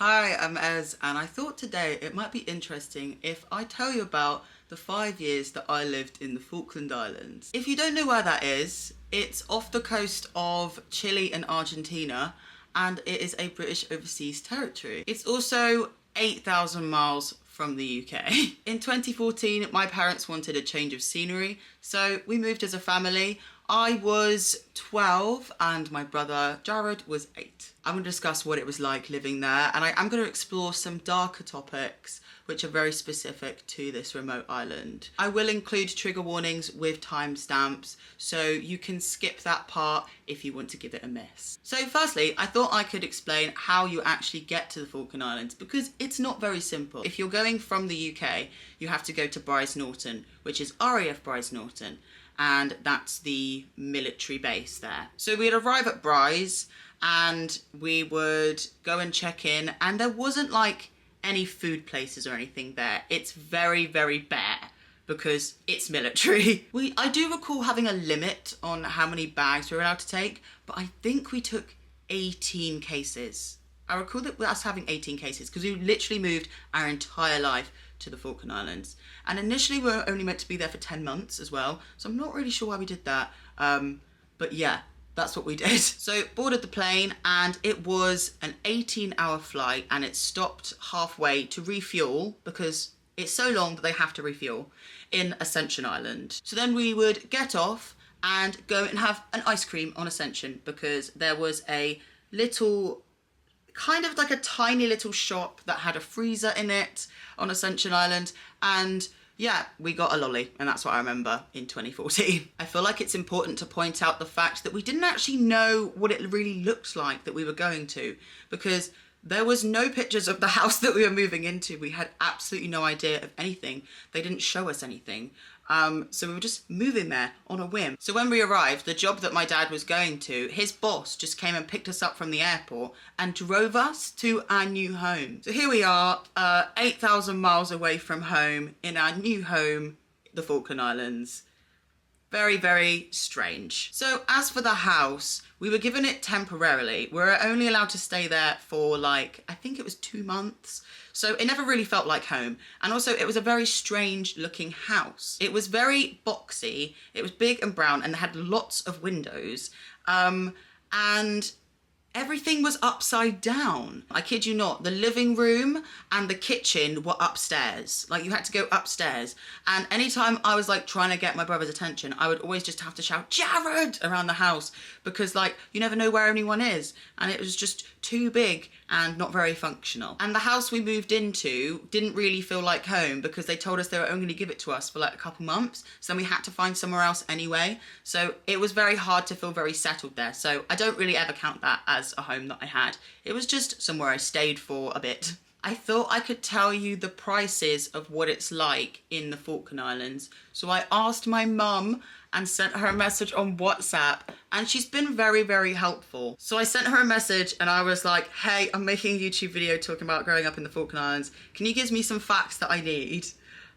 Hi, I'm Ez, and I thought today it might be interesting if I tell you about the 5 years that I lived in the Falkland Islands. If you don't know where that is, it's off the coast of Chile and Argentina, and it is a British overseas territory. It's also 8,000 miles from the UK. In 2014, my parents wanted a change of scenery, so we moved as a family. I was 12 and my brother Jared was 8. I'm going to discuss what it was like living there, and I'm going to explore some darker topics which are very specific to this remote island. I will include trigger warnings with timestamps, so you can skip that part if you want to give it a miss. So firstly, I thought I could explain how you actually get to the Falkland Islands, because it's not very simple. If you're going from the UK, you have to go to Brize Norton, which is RAF Brize Norton, and that's the military base there. So we'd arrive at Brize and we would go and check in, and there wasn't like any food places or anything there. It's very, very bare because it's military. I do recall having a limit on how many bags we were allowed to take, but I think we took 18 cases. I recall that us having 18 cases because we literally moved our entire life to the Falkland Islands. And initially we were only meant to be there for 10 months as well, so I'm not really sure why we did that. But yeah, that's what we did. So boarded the plane, and it was an 18-hour flight, and it stopped halfway to refuel because it's so long that they have to refuel in Ascension Island. So then we would get off and go and have an ice cream on Ascension, because there was a little, kind of like a tiny little shop that had a freezer in it on Ascension Island, and yeah, we got a lolly, and that's what I remember in 2014. I feel like it's important to point out the fact that we didn't actually know what it really looked like that we were going to, because there was no pictures of the house that we were moving into. We had absolutely no idea of anything. They didn't show us anything. So we were just moving there on a whim. So when we arrived, the job that my dad was going to, his boss just came and picked us up from the airport and drove us to our new home. So here we are, 8,000 miles away from home, in our new home, the Falkland Islands. Very, very strange. So as for the house, we were given it temporarily. We were only allowed to stay there for like, I think it was 2 months. So it never really felt like home. And also it was a very strange looking house. It was very boxy. It was big and brown and had lots of windows. And everything was upside down. I kid you not, the living room and the kitchen were upstairs. Like, you had to go upstairs. And anytime I was like trying to get my brother's attention, I would always just have to shout, "Jared!" around the house, because like, you never know where anyone is. And it was just too big and not very functional. And the house we moved into didn't really feel like home, because they told us they were only gonna give it to us for like a couple months. So then we had to find somewhere else anyway. So it was very hard to feel very settled there. So I don't really ever count that as a home that I had. It was just somewhere I stayed for a bit. I thought I could tell you the prices of what it's like in the Falkland Islands. So I asked my mum and sent her a message on WhatsApp, and she's been very, very helpful. So I sent her a message and I was like, "Hey, I'm making a YouTube video talking about growing up in the Falkland Islands. Can you give me some facts that I need?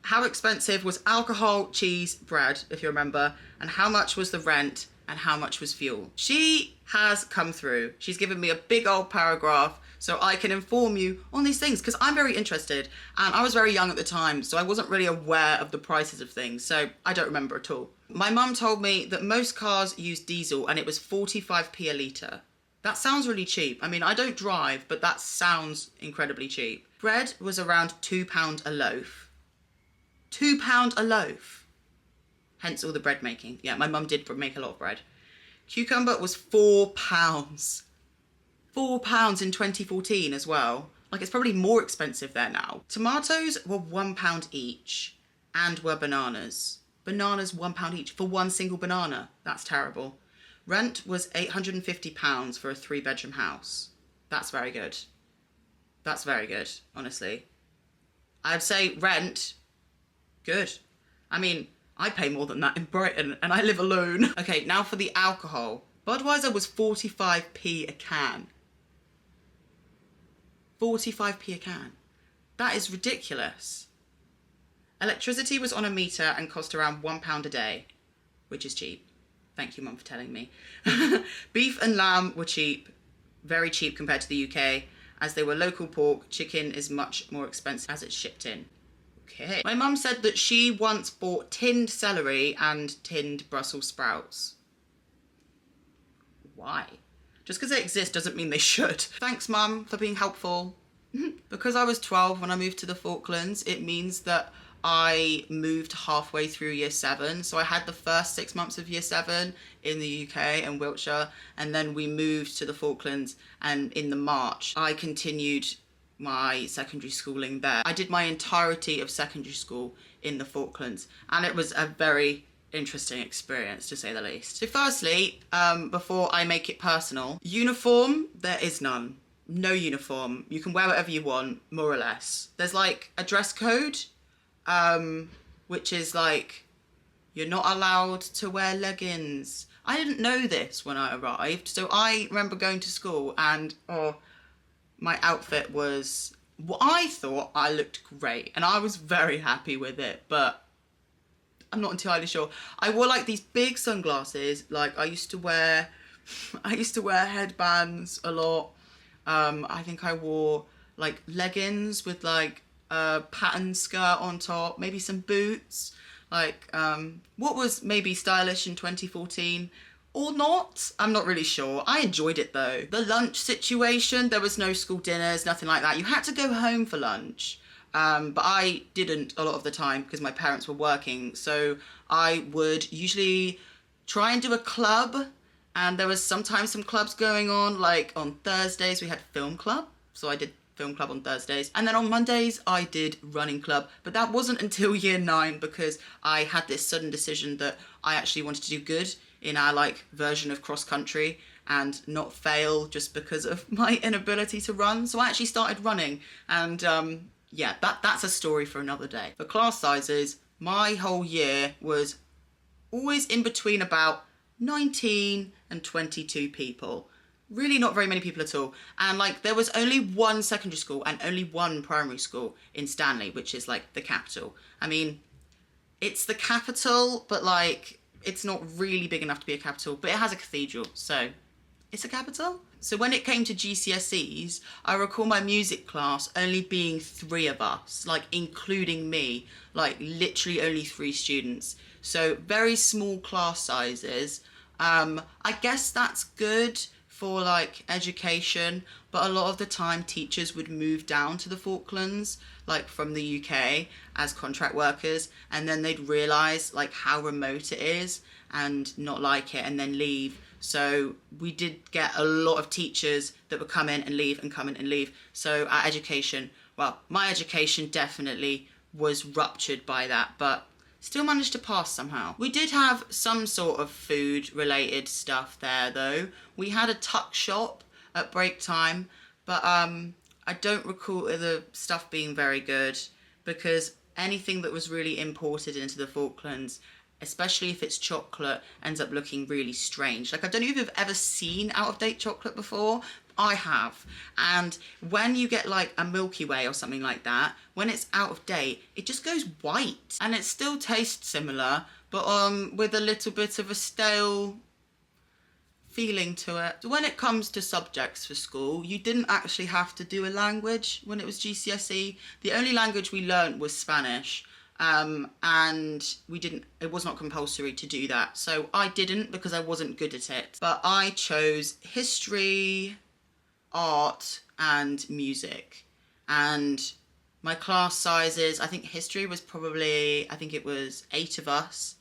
How expensive was alcohol, cheese, bread, if you remember, and how much was the rent, and how much was fuel?" She has come through. She's given me a big old paragraph so I can inform you on these things, because I'm very interested, and I was very young at the time, so I wasn't really aware of the prices of things, so I don't remember at all. My mum told me that most cars use diesel, and it was 45p a litre. That sounds really cheap. I mean, I don't drive, but that sounds incredibly cheap. Bread was around £2 a loaf. £2 a loaf. Hence all the bread making. Yeah, my mum did make a lot of bread. Cucumber was £4. £4 in 2014 as well. Like, it's probably more expensive there now. Tomatoes were £1 each, and were bananas. Bananas £1 each for one single banana. That's terrible. Rent was £850 for a 3-bedroom house. That's very good. That's very good, honestly. I'd say rent, good. I mean, I pay more than that in Brighton, and I live alone. Okay, now for the alcohol. Budweiser was 45p a can. 45p a can. That is ridiculous. Electricity was on a meter and cost around £1 a day, which is cheap. Thank you, Mum, for telling me. Beef and lamb were cheap, very cheap compared to the UK. as they were local pork. Chicken is much more expensive as it's shipped in. Okay. My mum said that she once bought tinned celery and tinned Brussels sprouts. Why? Just because they exist doesn't mean they should. Thanks, Mum, for being helpful. Because I was 12 when I moved to the Falklands, it means that I moved halfway through year 7. So I had the first 6 months of year 7 in the UK and Wiltshire, and then we moved to the Falklands, and in the March I continued my secondary schooling there. I did my entirety of secondary school in the Falklands, and it was a very interesting experience, to say the least. So firstly, before I make it personal, uniform, there is none. No uniform. You can wear whatever you want, more or less. There's like a dress code, which is like, you're not allowed to wear leggings. I didn't know this when I arrived, so I remember going to school and my outfit was, well, I thought I looked great and I was very happy with it, but I'm not entirely sure. I wore like these big sunglasses. Like I used to wear headbands a lot. I think I wore like leggings with like a patterned skirt on top, maybe some boots, like what was maybe stylish in 2014 or not. I'm not really sure. I enjoyed it though. The lunch situation, there was no school dinners, nothing like that. You had to go home for lunch. But I didn't a lot of the time because my parents were working. So I would usually try and do a club, and there was sometimes some clubs going on. Like on Thursdays we had film club, so I did film club on Thursdays, and then on Mondays I did running club, but that wasn't until year 9 because I had this sudden decision that I actually wanted to do good in our like version of cross country and not fail just because of my inability to run. So I actually started running, and yeah, that's a story for another day. For class sizes, my whole year was always in between about 19 and 22 people. Really not very many people at all. And like there was only one secondary school and only one primary school in Stanley, which is like the capital. I mean, it's the capital, but like it's not really big enough to be a capital, but it has a cathedral, so it's a capital. So when it came to GCSEs, I recall my music class only being 3 of us, like including me, like literally only 3 students. So very small class sizes. I guess that's good for like education, but a lot of the time teachers would move down to the Falklands, like from the UK as contract workers, and then they'd realise like how remote it is and not like it and then leave. So we did get a lot of teachers that would come in and leave and come in and leave. So our education, well, my education definitely was ruptured by that, but still managed to pass somehow. We did have some sort of food related stuff there though. We had a tuck shop at break time, but I don't recall the stuff being very good because anything that was really imported into the Falklands, especially if it's chocolate, ends up looking really strange. Like I don't know if you've ever seen out of date chocolate before. I have. And when you get like a Milky Way or something like that, when it's out of date, it just goes white. And it still tastes similar, but with a little bit of a stale feeling to it. When it comes to subjects for school, you didn't actually have to do a language when it was GCSE. The only language we learnt was Spanish. And it was not compulsory to do that. So I didn't because I wasn't good at it. But I chose history, art and music. And my class sizes, I think history was probably, I think it was 8 of us.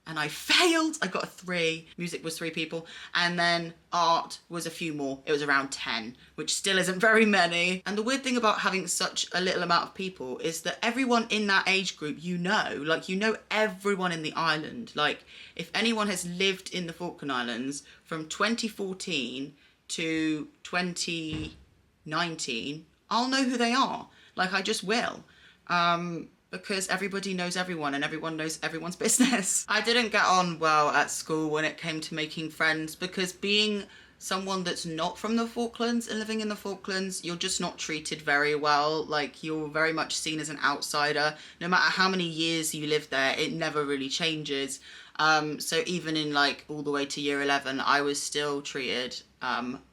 And I failed. I got a 3. Music was 3 people. And then art was a few more. It was around 10, which still isn't very many. And the weird thing about having such a little amount of people is that everyone in that age group, you know everyone in the island. Like if anyone has lived in the Falkland Islands from 2014 to 2019, I'll know who they are. Like I just will. Because everybody knows everyone and everyone knows everyone's business. I didn't get on well at school when it came to making friends because being someone that's not from the Falklands and living in the Falklands, you're just not treated very well. Like you're very much seen as an outsider. No matter how many years you live there, it never really changes. So even in like all the way to year 11, I was still treated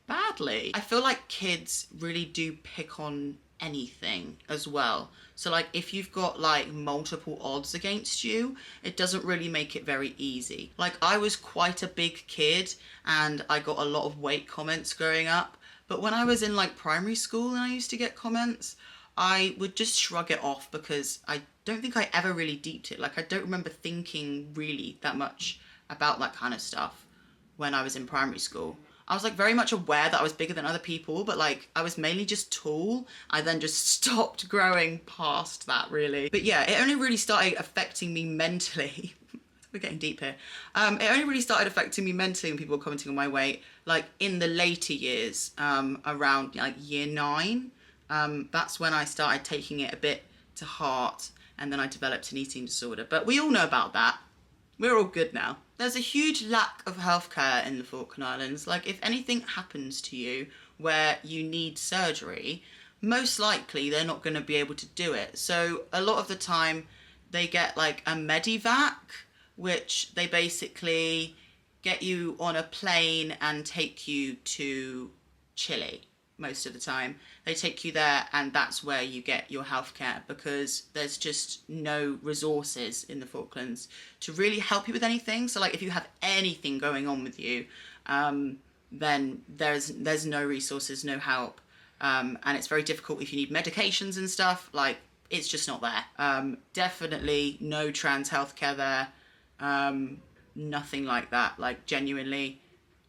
badly. I feel like kids really do pick on anything as well. So like if you've got like multiple odds against you, it doesn't really make it very easy. Like I was quite a big kid and I got a lot of weight comments growing up, but when I was in like primary school and I used to get comments, I would just shrug it off because I don't think I ever really deeped it. Like I don't remember thinking really that much about that kind of stuff when I was in primary school. I was like very much aware that I was bigger than other people, but like I was mainly just tall. I then just stopped growing past that really. But yeah, it only really started affecting me mentally. We're getting deep here. It only really started affecting me mentally when people were commenting on my weight, like in the later years, around like year 9. That's when I started taking it a bit to heart, and then I developed an eating disorder. But we all know about that. We're all good now. There's a huge lack of healthcare in the Falkland Islands. Like if anything happens to you where you need surgery, most likely they're not going to be able to do it. So a lot of the time they get like a medivac, which they basically get you on a plane and take you to Chile. Most of the time they take you there, and that's where you get your healthcare, because there's just no resources in the Falklands to really help you with anything. So like if you have anything going on with you, then there's no resources, no help, and it's very difficult if you need medications and stuff. Like it's just not there. Definitely no trans healthcare there. Nothing like that. Like genuinely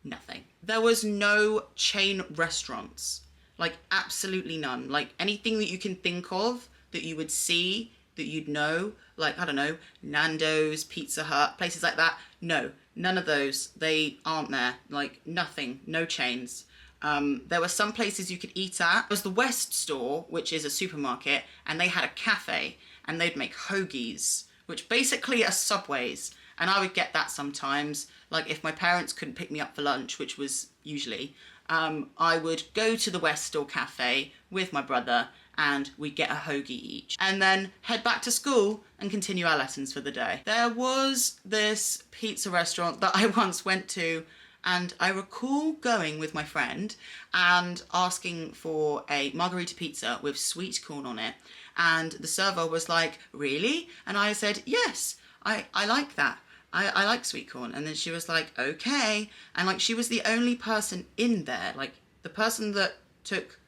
nothing. There was no chain restaurants, like absolutely none. Like anything that you can think of that you would see, that you'd know, like, I don't know, Nando's, Pizza Hut, places like that. No, none of those. They aren't there. Like nothing, no chains. There were some places you could eat at. There was the West store, which is a supermarket, and they had a cafe, and they'd make hoagies, which basically are Subways. And I would get that sometimes. Like if my parents couldn't pick me up for lunch, which was usually, I would go to the West Store cafe with my brother and we'd get a hoagie each. And then head back to school and continue our lessons for the day. There was this pizza restaurant that I once went to, and I recall going with my friend and asking for a margarita pizza with sweet corn on it. And the server was like, really? And I said, yes, I like that. I like sweet corn. And then she was like, okay. And like, she was the only person in there. Like the person that took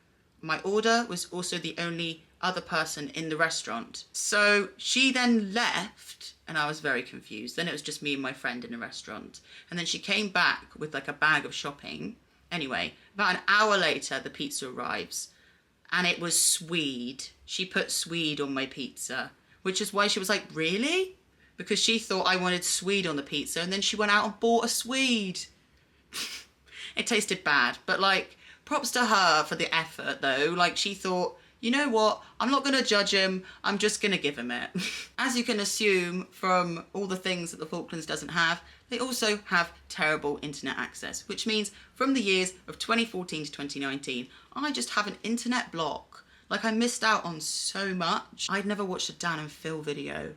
my order was also the only other person in the restaurant. So she then left and I was very confused. Then it was just me and my friend in a restaurant. And then she came back with like a bag of shopping. Anyway, about an hour later, the pizza arrives and it was swede. She put swede on my pizza, which is why she was like, really? Because she thought I wanted swede on the pizza, and then she went out and bought a swede. It tasted bad, but like, props to her for the effort though. Like she thought, you know what, I'm not going to judge him, I'm just going to give him it. As you can assume from all the things that the Falklands doesn't have, they also have terrible internet access, which means from the years of 2014 to 2019, I just have an internet block. Like I missed out on so much. I'd never watched a Dan and Phil video.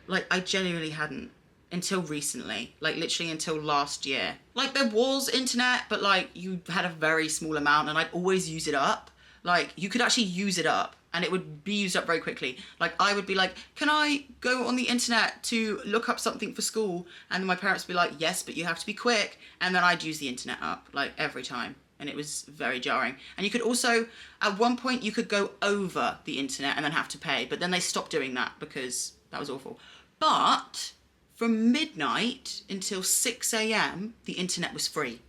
Like, I genuinely hadn't until recently, like literally until last year. Like there was internet, but like you had a very small amount and I'd always use it up. Like you could actually use it up and it would be used up very quickly. Like I would be like, can I go on the internet to look up something for school? And my parents would be like, yes, but you have to be quick. And then I'd use the internet up like every time. And it was very jarring. And you could also, at one point you could go over the internet and then have to pay, but then they stopped doing that because that was awful. But from midnight until 6 a.m, the internet was free.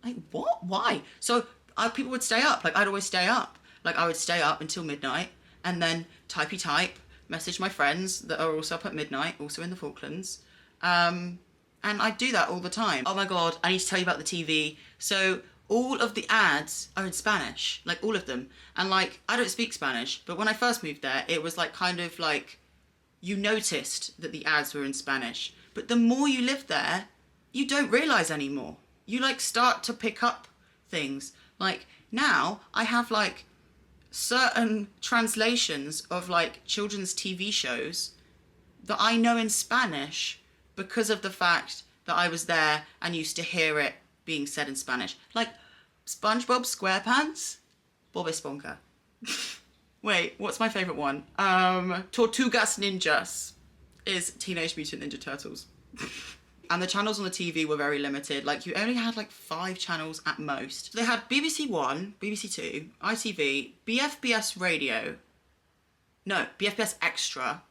Like, what? Why? So people would stay up. Like, I'd always stay up. Like, I would stay up until midnight and then type, message my friends that are also up at midnight, also in the Falklands. And I'd do that all the time. Oh my God, I need to tell you about the TV. So all of the ads are in Spanish, like all of them. And like, I don't speak Spanish, but when I first moved there, it was like kind of like, you noticed that the ads were in Spanish, but the more you live there, you don't realize anymore. You like start to pick up things. Like now I have like certain translations of like children's TV shows that I know in Spanish because of the fact that I was there and used to hear it being said in Spanish. Like SpongeBob SquarePants, Bob Esponja. Wait, what's my favourite one? Tortugas Ninjas is Teenage Mutant Ninja Turtles. And the channels on the TV were very limited. Like, you only had like 5 channels at most. So they had BBC One, BBC Two, ITV, BFBS Radio. No, BFBS Extra,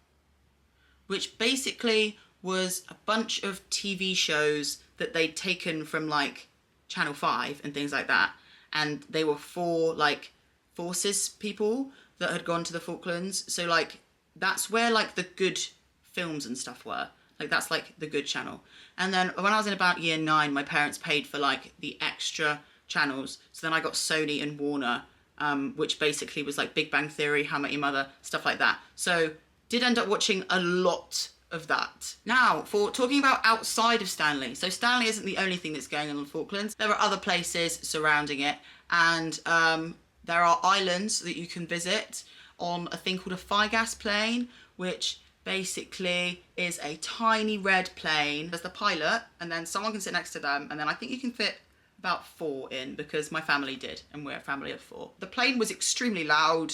which basically was a bunch of TV shows that they'd taken from like Channel 5 and things like that. And they were for like forces people that had gone to the Falklands. So like, that's where like the good films and stuff were. Like, that's like the good channel. And then when I was in about year 9, my parents paid for like the extra channels. So then I got Sony and Warner, which basically was like Big Bang Theory, How I Met Your Mother, stuff like that. So did end up watching a lot of that. Now, for talking about outside of Stanley. So Stanley isn't the only thing that's going on the Falklands. There are other places surrounding it. And there are islands that you can visit on a thing called a Figas plane, which basically is a tiny red plane. There's the pilot, and then someone can sit next to them, and then I think you can fit about 4 in, because my family did, and we're a family of 4. The plane was extremely loud.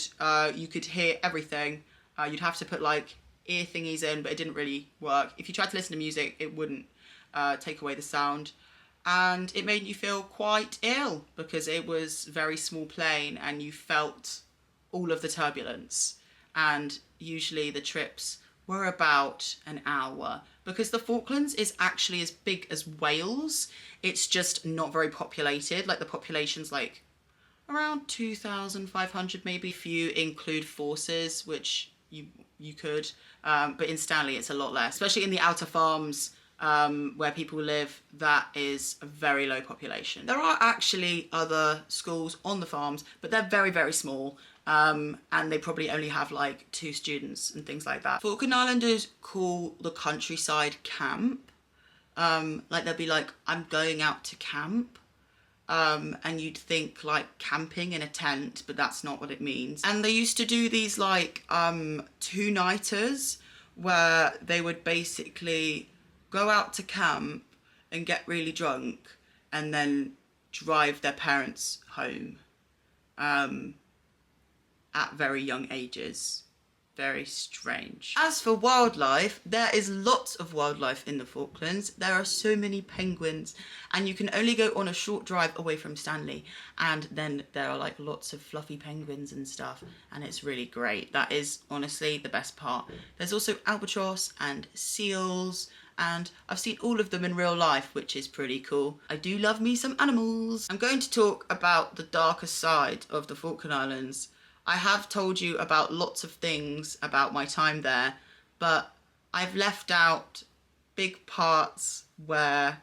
You could hear everything. You'd have to put like ear thingies in, but it didn't really work. If you tried to listen to music, it wouldn't take away the sound. And it made you feel quite ill, because it was a very small plane and you felt all of the turbulence. And usually the trips were about an hour, because the Falklands is actually as big as Wales. It's just not very populated. Like, the population's like around 2,500 maybe, if you include forces, which you could. But in Stanley it's a lot less, especially in the outer farms where people live. That is a very low population. There are actually other schools on the farms, but they're very, very small. And they probably only have like 2 students and things like that. Falkland Islanders call the countryside camp. Like, they'll be like, I'm going out to camp. And you'd think like camping in a tent, but that's not what it means. And they used to do these like 2-nighters where they would basically go out to camp and get really drunk and then drive their parents home. At very young ages. Very strange. As for wildlife, there is lots of wildlife in the Falklands. There are so many penguins, and you can only go on a short drive away from Stanley, and then there are like lots of fluffy penguins and stuff, and it's really great. That is honestly the best part. There's also albatross and seals, and I've seen all of them in real life, which is pretty cool. I do love me some animals. I'm going to talk about the darker side of the Falkland Islands. I have told you about lots of things about my time there, but I've left out big parts where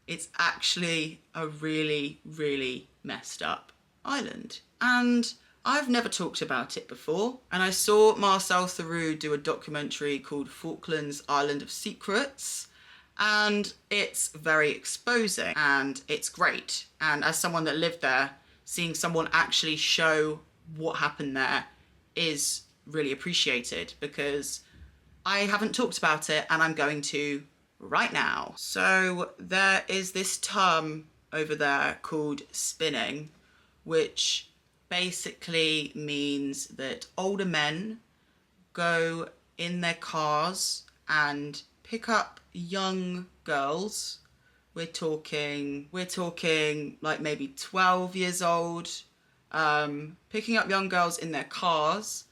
it's actually a really, really messed up island. And I've never talked about it before. And I saw Marcel Theroux do a documentary called Falklands Island of Secrets, and it's very exposing and it's great. And as someone that lived there, seeing someone actually show what happened there is really appreciated, because I haven't talked about it and I'm going to right now. So there is this term over there called spinning, which basically means that older men go in their cars and pick up young girls. We're talking like maybe 12 years old, picking up young girls in their cars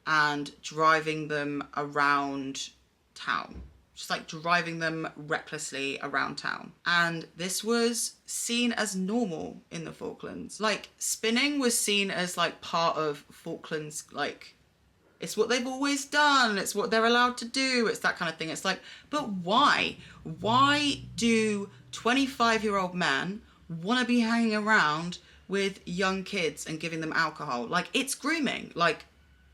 and driving them around town. Just like driving them recklessly around town. And this was seen as normal in the Falklands. Like, spinning was seen as like part of Falklands, like, it's what they've always done, it's what they're allowed to do, it's that kind of thing. It's like, but why? Why do 25-year-old men want to be hanging around with young kids and giving them alcohol? Like, it's grooming. Like,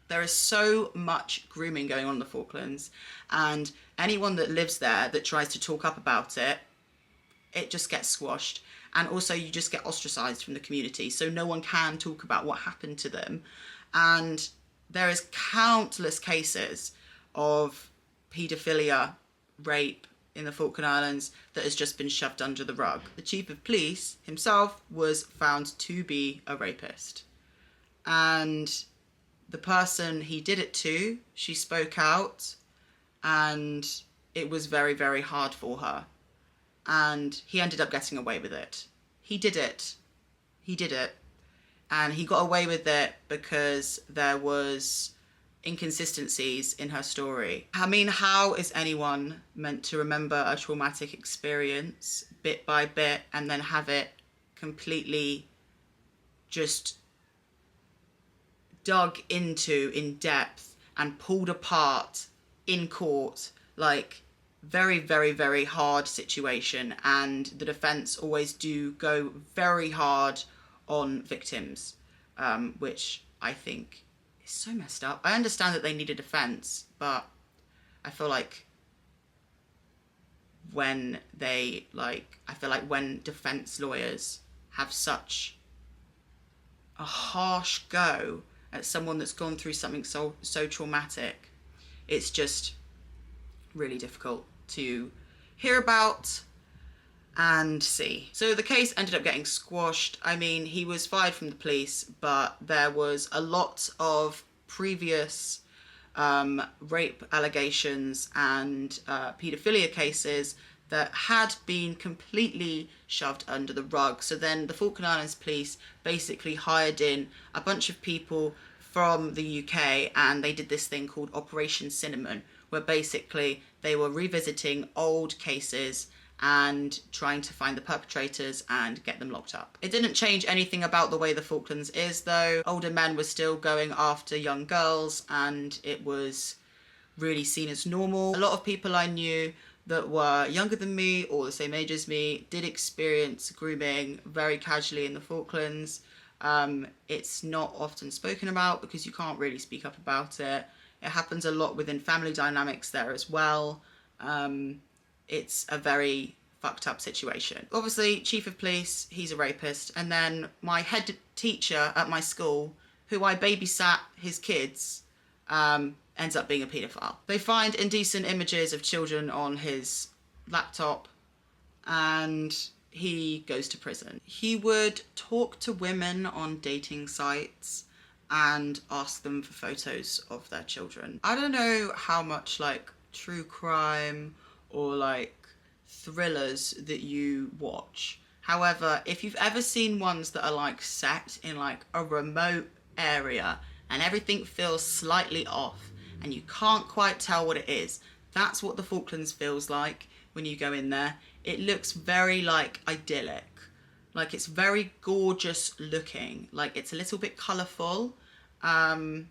there is so much grooming going on in the Falklands, and anyone that lives there that tries to talk up about it, it just gets squashed. And also you just get ostracized from the community, so no one can talk about what happened to them. And there is countless cases of paedophilia, rape in the Falkland Islands that has just been shoved under the rug. The chief of police himself was found to be a rapist. And the person he did it to, she spoke out, and it was very, very hard for her. And he ended up getting away with it. He did it. He did it. And he got away with it because there was inconsistencies in her story. I mean, how is anyone meant to remember a traumatic experience bit by bit and then have it completely just dug into in depth and pulled apart in court? Like, very, very, very hard situation, and the defense always do go very hard on victims, which I think is so messed up. I understand that they need a defense, but I feel like when when defense lawyers have such a harsh go at someone that's gone through something so traumatic, it's just really difficult to hear about and see. So the case ended up getting squashed. I mean, he was fired from the police, but there was a lot of previous rape allegations and paedophilia cases that had been completely shoved under the rug. So then the Falkland Islands police basically hired in a bunch of people from the UK, and they did this thing called Operation Cinnamon, where basically they were revisiting old cases and trying to find the perpetrators and get them locked up. It didn't change anything about the way the Falklands is, though. Older men were still going after young girls, and it was really seen as normal. A lot of people I knew that were younger than me or the same age as me did experience grooming very casually in the Falklands. It's not often spoken about because you can't really speak up about it. It happens a lot within family dynamics there as well. It's a very fucked up situation. Obviously, chief of police, he's a rapist. And then my head teacher at my school, who I babysat his kids, ends up being a paedophile. They find indecent images of children on his laptop, and he goes to prison. He would talk to women on dating sites and ask them for photos of their children. I don't know how much like true crime or like thrillers that you watch. However, if you've ever seen ones that are like set in like a remote area and everything feels slightly off and you can't quite tell what it is, that's what the Falklands feels like when you go in there. It looks very like idyllic. Like, it's very gorgeous looking. Like, it's a little bit colourful, and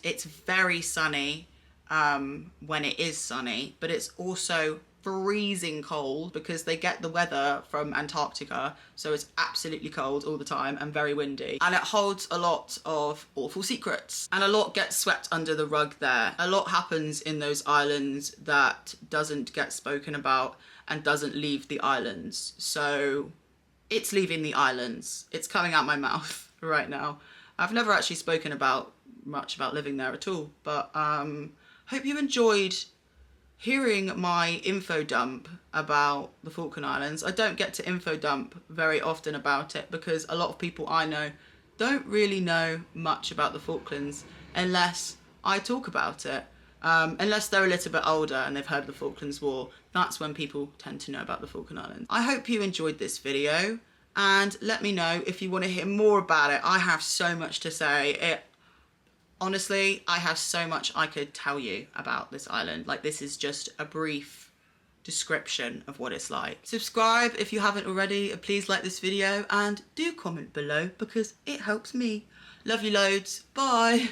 it's very sunny when it is sunny, but it's also freezing cold because they get the weather from Antarctica, so it's absolutely cold all the time and very windy. And it holds a lot of awful secrets, and a lot gets swept under the rug there. A lot happens in those islands that doesn't get spoken about and doesn't leave the islands. So it's leaving the islands. It's coming out my mouth right now. I've never actually spoken much about living there at all, but hope you enjoyed hearing my info dump about the Falkland Islands. I don't get to info dump very often about it because a lot of people I know don't really know much about the Falklands unless I talk about it. Unless they're a little bit older and they've heard of the Falklands War, that's when people tend to know about the Falkland Islands. I hope you enjoyed this video, and let me know if you want to hear more about it. I have so much to say. Honestly, I have so much I could tell you about this island. Like, this is just a brief description of what it's like. Subscribe if you haven't already, and please like this video and do comment below because it helps me. Love you loads. Bye.